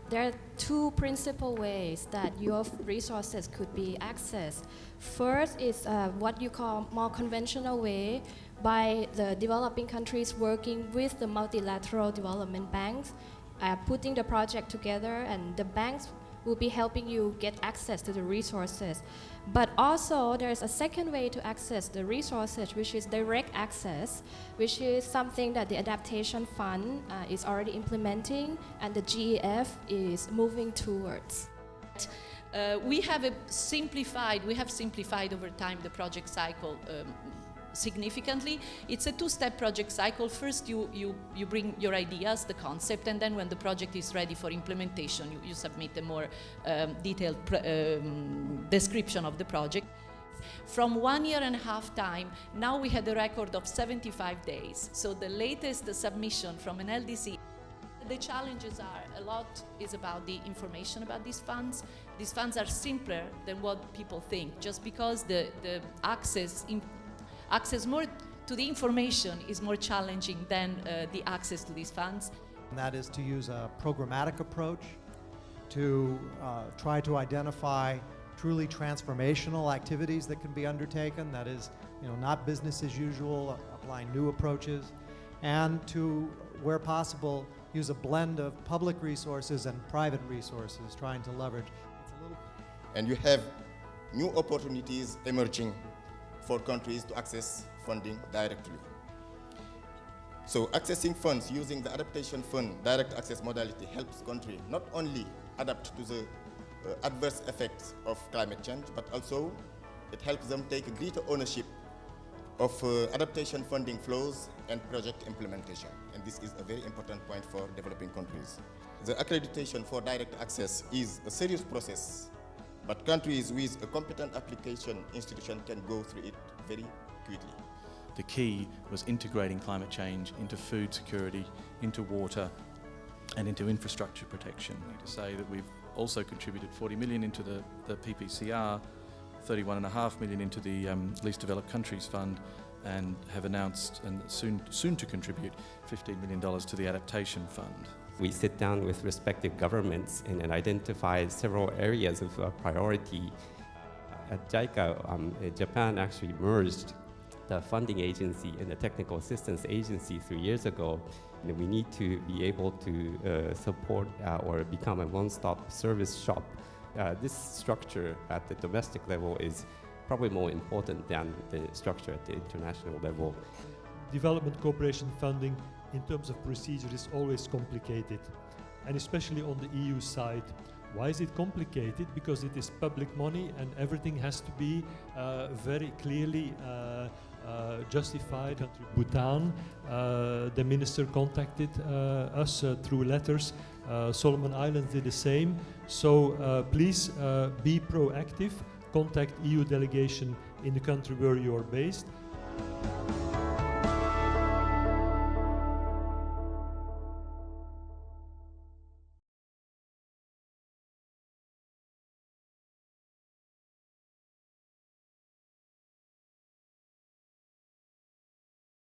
There are two principal ways that your resources could be accessed. First is what you call more conventional way, by the developing countries working with the multilateral development banks, putting the project together, and the banks will be helping you get access to the resources. But also there's a second way to access the resources, which is direct access, which is something that the Adaptation Fund is already implementing and the GEF is moving towards. We have simplified over time the project cycle significantly. It's a two-step project cycle. First, you bring your ideas, the concept, and then when the project is ready for implementation, you submit a more detailed description of the project. From 1.5 years time, now we had a record of 75 days. So the latest submission from an LDC. The challenges are, a lot is about the information about these funds. These funds are simpler than what people think, just because the access more to the information is more challenging than the access to these funds. And that is to use a programmatic approach to try to identify truly transformational activities that can be undertaken. That is, not business as usual, applying new approaches, and to, where possible, use a blend of public resources and private resources, trying to leverage. And you have new opportunities emerging for countries to access funding directly. So accessing funds using the Adaptation Fund direct access modality helps countries not only adapt to the adverse effects of climate change, but also it helps them take a greater ownership of adaptation funding flows and project implementation. And this is a very important point for developing countries. The accreditation for direct access is a serious process, but countries with a competent application institution can go through it very quickly. The key was integrating climate change into food security, into water, and into infrastructure protection. I need to say that we've also contributed 40 million into the PPCR, 31.5 million into the Least Developed Countries Fund, and have announced and soon to contribute $15 million to the Adaptation Fund. We sit down with respective governments and identify several areas of priority. At JICA, Japan actually merged the funding agency and the technical assistance agency 3 years ago. And we need to be able to support or become a one-stop service shop. This structure at the domestic level is probably more important than the structure at the international level. Development cooperation funding in terms of procedure is always complicated, and especially on the EU side. Why is it complicated? Because it is public money and everything has to be very clearly justified. Bhutan, the minister contacted us through letters. Solomon Islands did the same. So please be proactive. Contact EU delegation in the country where you are based.